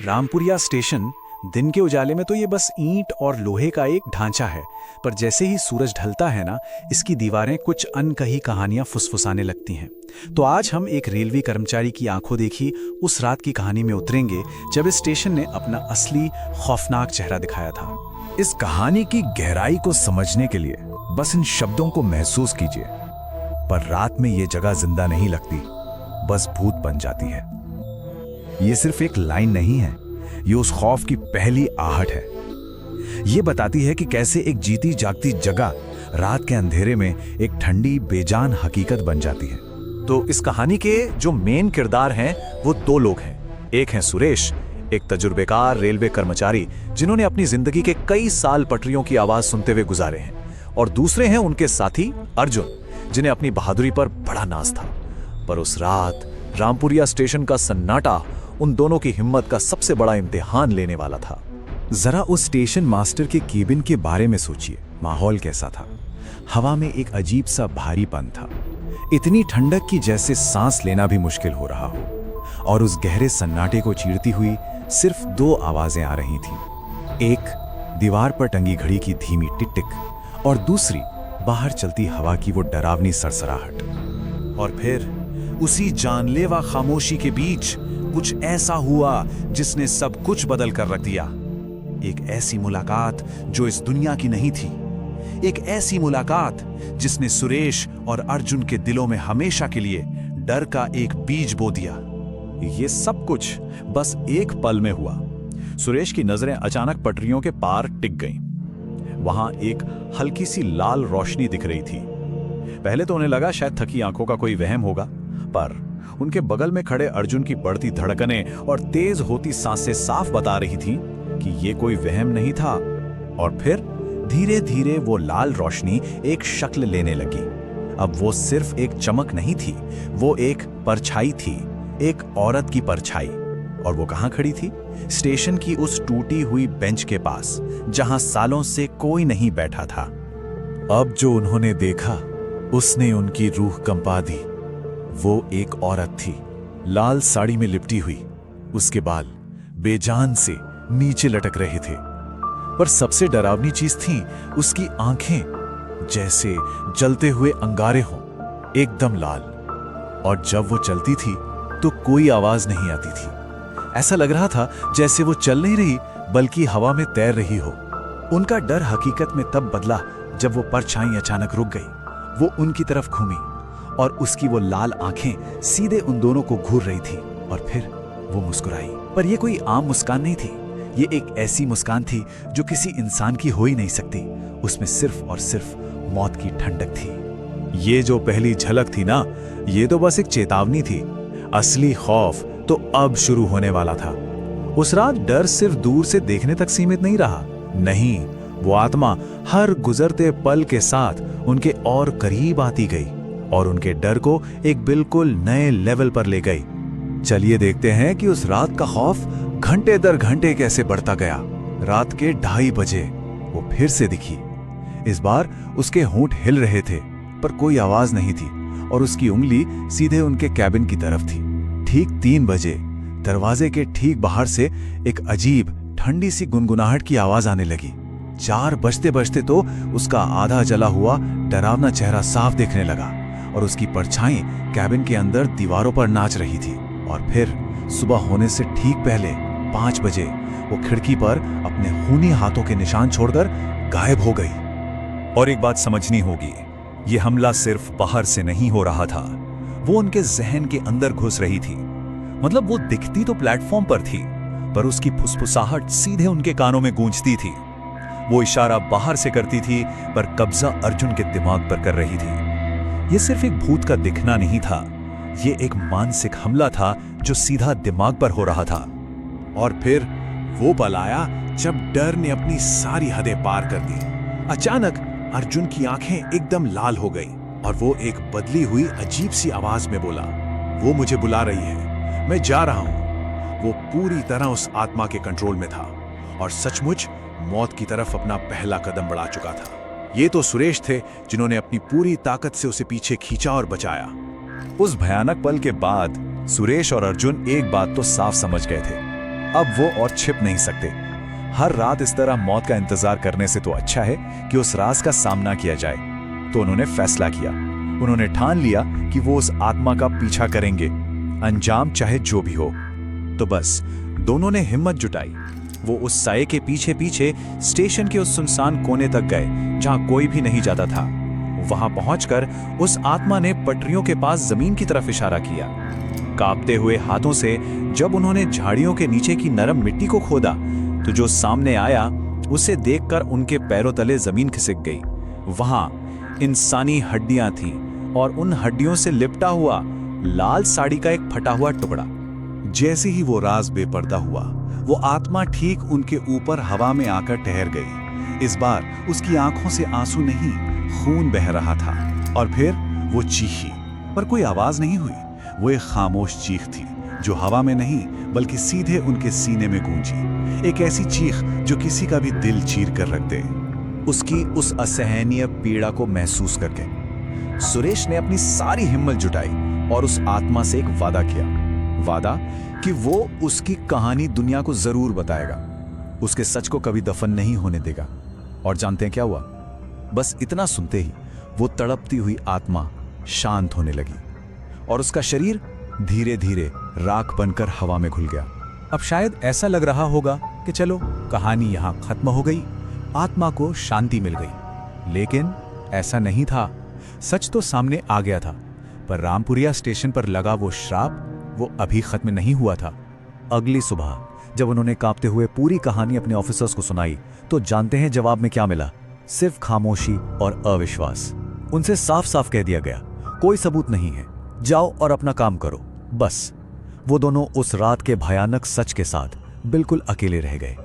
Rampuria station दिन के उजाले में तो ये बस ईंट और लोहे का एक ढांचा है, पर जैसे ही सूरज ढलता है ना, इसकी दीवारें कुछ अनकही कहानियां फुसफुसाने लगती हैं। तो आज हम एक रेलवे कर्मचारी की आंखों देखी उस रात की कहानी में उतरेंगे जब इस स्टेशन ने अपना असली खौफनाक चेहरा दिखाया था। इस कहानी की गहराई को समझने के लिए बस इन शब्दों को महसूस कीजिए। पर रात में ये जगह जिंदा नहीं लगती, बस भूत बन जाती है। ये सिर्फ एक लाइन नहीं है, ये उस खौफ की पहली आहट है। ये बताती है कि कैसे एक जीती जागती जगह रात के अंधेरे में एक ठंडी बेजान हकीकत बन जाती है। तो इस कहानी के जो मेन किरदार हैं वो दो लोग हैं। एक हैं सुरेश, एक तजुर्बेकार रेलवे कर्मचारी जिन्होंने अपनी जिंदगी के कई साल पटरियों की आवाज सुनते हुए गुजारे हैं, और दूसरे हैं उनके साथी अर्जुन, जिन्हें अपनी बहादुरी पर बड़ा नाज था। पर उस रात रामपुरिया स्टेशन का सन्नाटा उन दोनों की हिम्मत का सबसे बड़ा इम्तिहान लेने वाला था। जरा उस स्टेशन मास्टर के केबिन के बारे में सोचिए। माहौल कैसा था? हवा में एक अजीब सा भारीपन था, इतनी ठंडक की जैसे सांस लेना भी मुश्किल हो रहा हो। और उस गहरे सन्नाटे को चीरती हुई सिर्फ दो आवाजें आ रही थीं। एक दीवार पर टंगी घड़ी की धीमी टिक-टिक, और दूसरी बाहर चलती हवा की वो डरावनी सरसराहट। और फिर उसी जानलेवा खामोशी के बीच कुछ ऐसा हुआ जिसने सब कुछ बदल कर रख दिया। एक ऐसी मुलाकात जो इस दुनिया की नहीं थी, एक ऐसी मुलाकात जिसने सुरेश और अर्जुन के दिलों में हमेशा के लिए डर का एक बीज बो दिया। ये सब कुछ बस एक पल में हुआ। सुरेश की नजरें अचानक पटरियों के पार टिक गईं। वहां एक हल्की सी लाल रोशनी दिख रही थी। पहले तो उन्हें लगा शायद थकी आंखों का कोई वहम होगा, पर उनके बगल में खड़े अर्जुन की बढ़ती धड़कनें और तेज होती सांसें साफ बता रही थीं कि ये कोई वहम नहीं था। और फिर धीरे धीरे वो लाल रोशनी एक शक्ल लेने लगी। अब वो सिर्फ एक चमक नहीं थी, वो एक परछाई थी, एक औरत की परछाई। और वो कहाँ खड़ी थी? स्टेशन की उस टूटी हुई बेंच के पास, जहां सालों से कोई नहीं बैठा था। अब जो उन्होंने देखा उसने उनकी रूह कंपा दी। वो एक औरत थी, लाल साड़ी में लिपटी हुई। उसके बाल बेजान से नीचे लटक रहे थे, पर सबसे डरावनी चीज थी उसकी आंखें, जैसे जलते हुए अंगारे हों, एकदम लाल। और जब वो चलती थी तो कोई आवाज नहीं आती थी। ऐसा लग रहा था जैसे वो चल नहीं रही बल्कि हवा में तैर रही हो। उनका डर हकीकत में तब बदला जब वो परछाई अचानक रुक गई। वो उनकी तरफ घूमी और उसकी वो लाल आंखें सीधे उन दोनों को घूर रही थी। और फिर वो मुस्कुराई। पर ये कोई आम मुस्कान नहीं थी, ये एक ऐसी मुस्कान थी जो किसी इंसान की हो ही नहीं सकती। उसमें सिर्फ और सिर्फ मौत की ठंडक थी। ये जो पहली झलक थी ना, ये तो बस एक चेतावनी थी। असली खौफ तो अब शुरू होने वाला था। उस रात डर सिर्फ दूर से देखने तक सीमित नहीं रहा। नहीं, वो आत्मा हर गुजरते पल के साथ उनके और करीब आती गई और उनके डर को एक बिल्कुल नए लेवल पर ले गई। चलिए देखते हैं कि उस रात का खौफ घंटे दर घंटे कैसे बढ़ता गया। रात के 2:30 बजे वो फिर से दिखी। इस बार उसके होंठ हिल रहे थे, पर कोई आवाज नहीं थी, और उसकी उंगली सीधे उनके कैबिन की तरफ थी। ठीक 3 बजे दरवाजे के ठीक बाहर से एक अजीब ठंडी सी गुनगुनाहट की आवाज आने लगी। 4 बजते बजते तो उसका आधा जला हुआ डरावना चेहरा साफ दिखने लगा, और उसकी परछाई कैबिन के अंदर दीवारों पर नाच रही थी। और फिर सुबह होने से ठीक पहले 5 बजे वो खिड़की पर अपने खूनी हाथों के निशान छोड़कर गायब हो गई। और एक बात समझनी होगी, ये हमला सिर्फ बाहर से नहीं हो रहा था, वो उनके जहन के अंदर घुस रही थी। मतलब वो दिखती तो प्लेटफॉर्म पर थी, पर उसकी फुसफुसाहट सीधे उनके कानों में गूंजती थी। वो इशारा बाहर से करती थी, पर कब्जा अर्जुन के दिमाग पर कर रही थी। ये सिर्फ एक भूत का दिखना नहीं था, ये एक मानसिक हमला था जो सीधा दिमाग पर हो रहा था। और फिर वो पल आया जब डर ने अपनी सारी हदें पार कर दी। अचानक अर्जुन की आंखें एकदम लाल हो गई, और वो एक बदली हुई अजीब सी आवाज में बोला, वो मुझे बुला रही है, मैं जा रहा हूं। वो पूरी तरह उस आत्मा के कंट्रोल में था, और सचमुच मौत की तरफ अपना पहला कदम बढ़ा चुका था। ये तो सुरेश थे जिन्होंने अपनी पूरी ताकत से उसे पीछे खींचा और बचाया। उस भयानक पल के बाद सुरेश और अर्जुन एक बात तो साफ समझ गए थे, अब वो और छिप नहीं सकते। हर रात इस तरह मौत का इंतजार करने से तो अच्छा है कि उस राज का सामना किया जाए। तो उन्होंने फैसला किया। उन्होंने ठान लिया कि वो उस आत्मा का पीछा करेंगे, अंजाम चाहे जो भी हो। तो बस दोनों ने हिम्मत जुटाई। वो उस साये के पीछे पीछे स्टेशन के उस सुनसान कोने तक गए जहां कोई भी नहीं जाता था। वहां पहुंचकर उस आत्मा ने पटरियों के पास जमीन की तरफ इशारा किया। कांपते हुए हाथों से जब उन्होंने झाड़ियों के नीचे की नरम मिट्टी को खोदा तो जो सामने आया उसे देखकर उनके पैरों तले जमीन खिसक गई। वहां इंसानी हड्डियां थीं और उन हड्डियों से लिपटा हुआ लाल साड़ी का एक फटा हुआ टुकड़ा। जैसे ही वो राज बेपर्दा हुआ, वो आत्मा ठीक उनके ऊपर हवा में आकर ठहर गई। इस बार उसकी आंखों से आंसू नहीं, खून बह रहा था। और फिर वो चीखी, पर कोई आवाज नहीं हुई। वो एक खामोश चीख थी जो हवा में नहीं बल्कि सीधे उनके सीने में गूंजी। एक ऐसी चीख जो किसी का भी दिल चीर कर रख दे। उसकी उस असहनीय पीड़ा को महसूस करके सुरेश ने अपनी सारी हिम्मत जुटाई और उस आत्मा से एक वादा किया। वादा कि वो उसकी कहानी दुनिया को जरूर बताएगा, उसके सच को कभी दफन नहीं होने देगा। और जानते हैं क्या हुआ? बस इतना सुनते ही वो तड़पती हुई आत्मा शांत होने लगी और उसका शरीर धीरे धीरे राख बनकर हवा में घुल गया। अब शायद ऐसा लग रहा होगा कि चलो कहानी यहां खत्म हो गई, आत्मा को शांति मिल गई। लेकिन ऐसा नहीं था। सच तो सामने आ गया था, पर रामपुरिया स्टेशन पर लगा वो श्राप वो अभी खत्म नहीं हुआ था। अगली सुबह जब उन्होंने कांपते हुए पूरी कहानी अपने ऑफिसर्स को सुनाई तो जानते हैं जवाब में क्या मिला? सिर्फ खामोशी और अविश्वास। उनसे साफ साफ कह दिया गया, कोई सबूत नहीं है, जाओ और अपना काम करो। बस वो दोनों उस रात के भयानक सच के साथ बिल्कुल अकेले रह गए।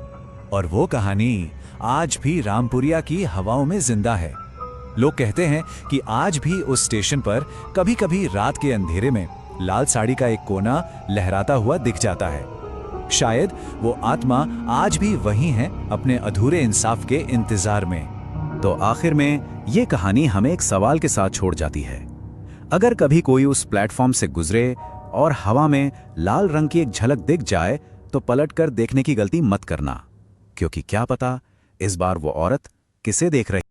और वो कहानी आज भी रामपुरिया की हवाओं में जिंदा है। लोग कहते हैं कि आज भी उस स्टेशन पर कभी कभी रात के अंधेरे में लाल साड़ी का एक कोना लहराता हुआ दिख जाता है। शायद वो आत्मा आज भी वही है, अपने अधूरे इंसाफ के इंतजार में। तो आखिर में ये कहानी हमें एक सवाल के साथ छोड़ जाती है। अगर कभी कोई उस प्लेटफॉर्म से गुजरे और हवा में लाल रंग की एक झलक दिख जाए तो पलटकर देखने की गलती मत करना, क्योंकि क्या पता इस बार वो औरत किसे देख रही